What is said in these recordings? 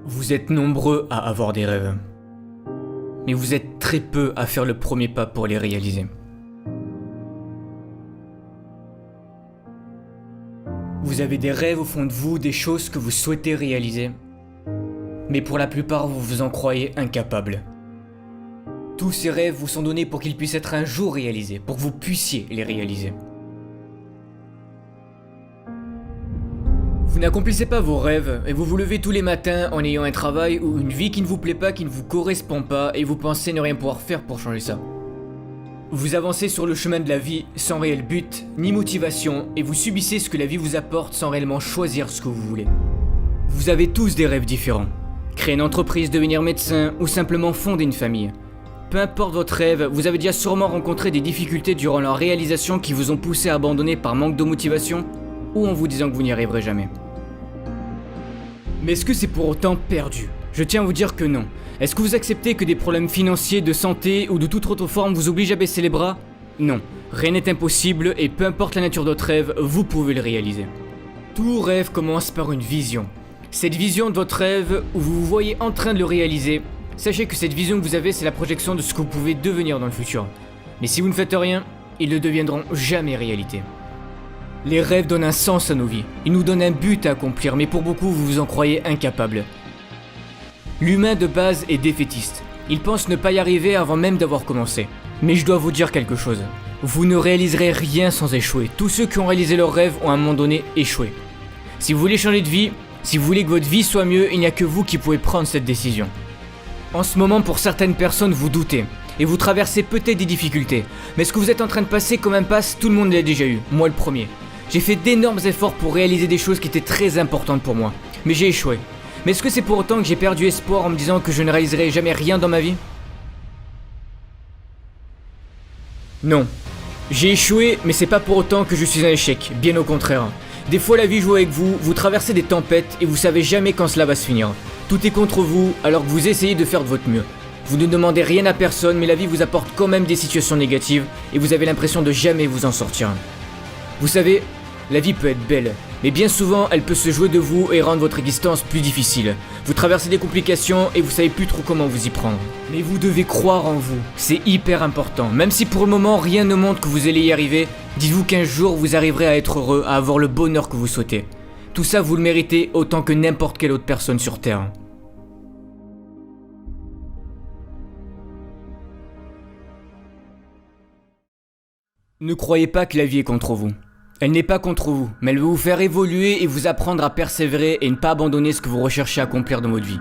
Vous êtes nombreux à avoir des rêves, mais vous êtes très peu à faire le premier pas pour les réaliser. Vous avez des rêves au fond de vous, des choses que vous souhaitez réaliser, mais pour la plupart vous vous en croyez incapable. Tous ces rêves vous sont donnés pour qu'ils puissent être un jour réalisés, pour que vous puissiez les réaliser. Vous n'accomplissez pas vos rêves et vous vous levez tous les matins en ayant un travail ou une vie qui ne vous plaît pas, qui ne vous correspond pas et vous pensez ne rien pouvoir faire pour changer ça. Vous avancez sur le chemin de la vie sans réel but ni motivation et vous subissez ce que la vie vous apporte sans réellement choisir ce que vous voulez. Vous avez tous des rêves différents. Créer une entreprise, devenir médecin ou simplement fonder une famille. Peu importe votre rêve, vous avez déjà sûrement rencontré des difficultés durant leur réalisation qui vous ont poussé à abandonner par manque de motivation ou en vous disant que vous n'y arriverez jamais. Mais est-ce que c'est pour autant perdu ? Je tiens à vous dire que non. Est-ce que vous acceptez que des problèmes financiers, de santé ou de toute autre forme vous obligent à baisser les bras ? Non. Rien n'est impossible et peu importe la nature de votre rêve, vous pouvez le réaliser. Tout rêve commence par une vision. Cette vision de votre rêve, où vous vous voyez en train de le réaliser, sachez que cette vision que vous avez, c'est la projection de ce que vous pouvez devenir dans le futur. Mais si vous ne faites rien, ils ne deviendront jamais réalité. Les rêves donnent un sens à nos vies, ils nous donnent un but à accomplir, mais pour beaucoup vous vous en croyez incapable. L'humain de base est défaitiste, il pense ne pas y arriver avant même d'avoir commencé. Mais je dois vous dire quelque chose, vous ne réaliserez rien sans échouer, tous ceux qui ont réalisé leurs rêves ont à un moment donné échoué. Si vous voulez changer de vie, si vous voulez que votre vie soit mieux, il n'y a que vous qui pouvez prendre cette décision. En ce moment, pour certaines personnes, vous doutez, et vous traversez peut-être des difficultés, mais ce que vous êtes en train de passer comme impasse, tout le monde l'a déjà eu, moi le premier. J'ai fait d'énormes efforts pour réaliser des choses qui étaient très importantes pour moi, mais j'ai échoué. Mais est-ce que c'est pour autant que j'ai perdu espoir en me disant que je ne réaliserai jamais rien dans ma vie ? Non. J'ai échoué, mais c'est pas pour autant que je suis un échec, bien au contraire. Des fois la vie joue avec vous, vous traversez des tempêtes et vous savez jamais quand cela va se finir. Tout est contre vous alors que vous essayez de faire de votre mieux. Vous ne demandez rien à personne, mais la vie vous apporte quand même des situations négatives et vous avez l'impression de jamais vous en sortir. Vous savez, la vie peut être belle, mais bien souvent elle peut se jouer de vous et rendre votre existence plus difficile. Vous traversez des complications et vous savez plus trop comment vous y prendre. Mais vous devez croire en vous, c'est hyper important. Même si pour le moment rien ne montre que vous allez y arriver, dites-vous qu'un jour vous arriverez à être heureux, à avoir le bonheur que vous souhaitez. Tout ça vous le méritez autant que n'importe quelle autre personne sur Terre. Ne croyez pas que la vie est contre vous. Elle n'est pas contre vous, mais elle veut vous faire évoluer et vous apprendre à persévérer et ne pas abandonner ce que vous recherchez à accomplir dans votre vie.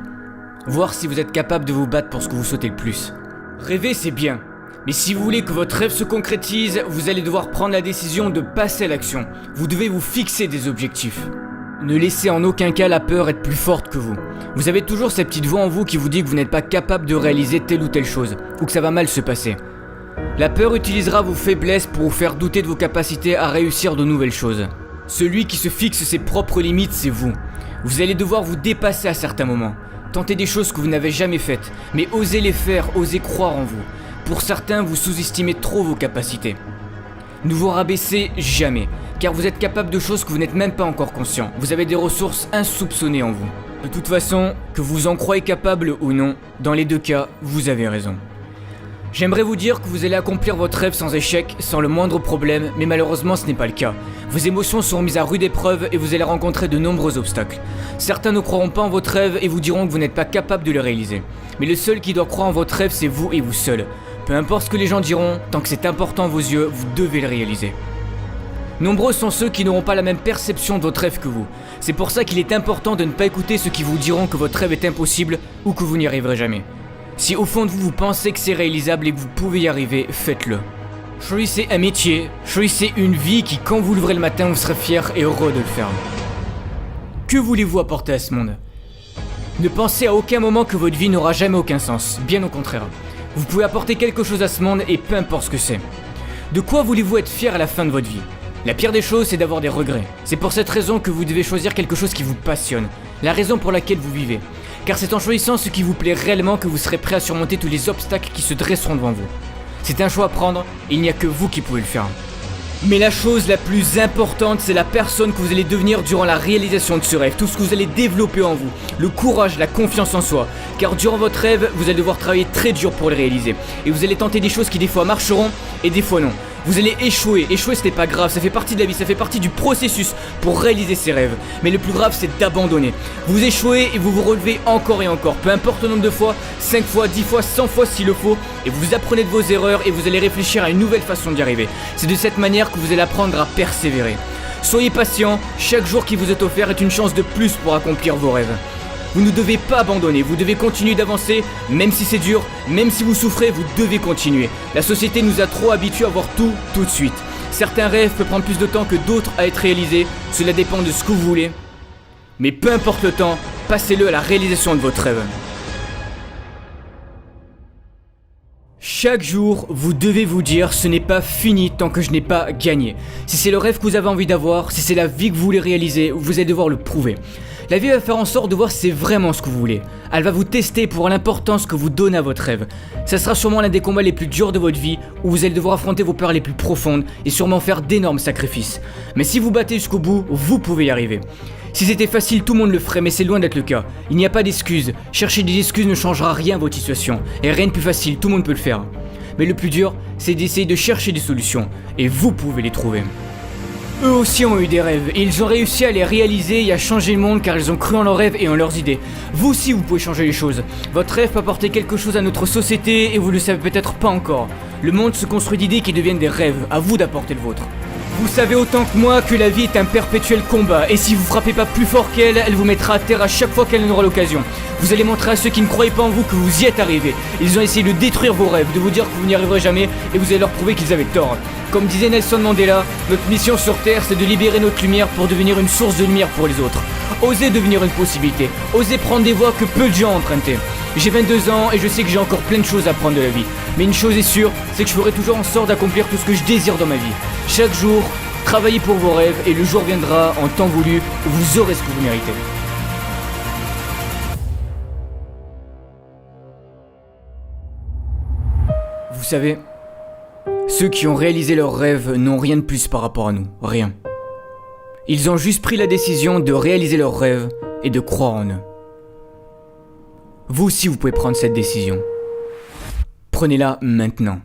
Voir si vous êtes capable de vous battre pour ce que vous souhaitez le plus. Rêver c'est bien, mais si vous voulez que votre rêve se concrétise, vous allez devoir prendre la décision de passer à l'action. Vous devez vous fixer des objectifs. Ne laissez en aucun cas la peur être plus forte que vous. Vous avez toujours cette petite voix en vous qui vous dit que vous n'êtes pas capable de réaliser telle ou telle chose, ou que ça va mal se passer. La peur utilisera vos faiblesses pour vous faire douter de vos capacités à réussir de nouvelles choses. Celui qui se fixe ses propres limites, c'est vous. Vous allez devoir vous dépasser à certains moments. Tenter des choses que vous n'avez jamais faites, mais osez les faire, osez croire en vous. Pour certains, vous sous-estimez trop vos capacités. Ne vous rabaissez jamais, car vous êtes capable de choses que vous n'êtes même pas encore conscient. Vous avez des ressources insoupçonnées en vous. De toute façon, que vous en croyez capable ou non, dans les deux cas, vous avez raison. J'aimerais vous dire que vous allez accomplir votre rêve sans échec, sans le moindre problème, mais malheureusement ce n'est pas le cas. Vos émotions seront mises à rude épreuve et vous allez rencontrer de nombreux obstacles. Certains ne croiront pas en votre rêve et vous diront que vous n'êtes pas capable de le réaliser. Mais le seul qui doit croire en votre rêve, c'est vous et vous seul. Peu importe ce que les gens diront, tant que c'est important à vos yeux, vous devez le réaliser. Nombreux sont ceux qui n'auront pas la même perception de votre rêve que vous. C'est pour ça qu'il est important de ne pas écouter ceux qui vous diront que votre rêve est impossible ou que vous n'y arriverez jamais. Si au fond de vous, vous pensez que c'est réalisable et que vous pouvez y arriver, faites-le. Choisissez un métier, choisissez une vie qui, quand vous l'ouvrez le matin, vous serez fier et heureux de le faire. Que voulez-vous apporter à ce monde ? Ne pensez à aucun moment que votre vie n'aura jamais aucun sens, bien au contraire. Vous pouvez apporter quelque chose à ce monde et peu importe ce que c'est. De quoi voulez-vous être fier à la fin de votre vie ? La pire des choses, c'est d'avoir des regrets. C'est pour cette raison que vous devez choisir quelque chose qui vous passionne, la raison pour laquelle vous vivez. Car c'est en choisissant ce qui vous plaît réellement que vous serez prêt à surmonter tous les obstacles qui se dresseront devant vous. C'est un choix à prendre et il n'y a que vous qui pouvez le faire. Mais la chose la plus importante, c'est la personne que vous allez devenir durant la réalisation de ce rêve. Tout ce que vous allez développer en vous. Le courage, la confiance en soi. Car durant votre rêve, vous allez devoir travailler très dur pour le réaliser. Et vous allez tenter des choses qui des fois marcheront et des fois non. Vous allez échouer. Échouer, ce n'est pas grave, ça fait partie de la vie, ça fait partie du processus pour réaliser ses rêves. Mais le plus grave, c'est d'abandonner. Vous échouez et vous vous relevez encore et encore. Peu importe le nombre de fois, 5 fois, 10 fois, 100 fois s'il le faut. Et vous apprenez de vos erreurs et vous allez réfléchir à une nouvelle façon d'y arriver. C'est de cette manière que vous allez apprendre à persévérer. Soyez patient, chaque jour qui vous est offert est une chance de plus pour accomplir vos rêves. Vous ne devez pas abandonner, vous devez continuer d'avancer, même si c'est dur, même si vous souffrez, vous devez continuer. La société nous a trop habitués à voir tout de suite. Certains rêves peuvent prendre plus de temps que d'autres à être réalisés, cela dépend de ce que vous voulez. Mais peu importe le temps, passez-le à la réalisation de votre rêve. Chaque jour, vous devez vous dire ce n'est pas fini tant que je n'ai pas gagné. Si c'est le rêve que vous avez envie d'avoir, si c'est la vie que vous voulez réaliser, vous allez devoir le prouver. La vie va faire en sorte de voir si c'est vraiment ce que vous voulez. Elle va vous tester pour l'importance que vous donnez à votre rêve. Ça sera sûrement l'un des combats les plus durs de votre vie, où vous allez devoir affronter vos peurs les plus profondes et sûrement faire d'énormes sacrifices. Mais si vous battez jusqu'au bout, vous pouvez y arriver. Si c'était facile, tout le monde le ferait, mais c'est loin d'être le cas. Il n'y a pas d'excuses. Chercher des excuses ne changera rien à votre situation. Et rien de plus facile, tout le monde peut le faire. Mais le plus dur, c'est d'essayer de chercher des solutions. Et vous pouvez les trouver. Eux aussi ont eu des rêves, et ils ont réussi à les réaliser et à changer le monde car ils ont cru en leurs rêves et en leurs idées. Vous aussi vous pouvez changer les choses. Votre rêve peut apporter quelque chose à notre société et vous le savez peut-être pas encore. Le monde se construit d'idées qui deviennent des rêves, à vous d'apporter le vôtre. Vous savez autant que moi que la vie est un perpétuel combat, et si vous frappez pas plus fort qu'elle, elle vous mettra à terre à chaque fois qu'elle en aura l'occasion. Vous allez montrer à ceux qui ne croyaient pas en vous que vous y êtes arrivés. Ils ont essayé de détruire vos rêves, de vous dire que vous n'y arriverez jamais, et vous allez leur prouver qu'ils avaient tort. Comme disait Nelson Mandela, notre mission sur Terre, c'est de libérer notre lumière pour devenir une source de lumière pour les autres. Osez devenir une possibilité, osez prendre des voies que peu de gens ont empruntées. J'ai 22 ans et je sais que j'ai encore plein de choses à apprendre de la vie. Mais une chose est sûre, c'est que je ferai toujours en sorte d'accomplir tout ce que je désire dans ma vie. Chaque jour, travaillez pour vos rêves et le jour viendra en temps voulu où vous aurez ce que vous méritez. Vous savez, ceux qui ont réalisé leurs rêves n'ont rien de plus par rapport à nous, rien. Ils ont juste pris la décision de réaliser leurs rêves et de croire en eux. Vous aussi vous pouvez prendre cette décision. Prenez-la maintenant.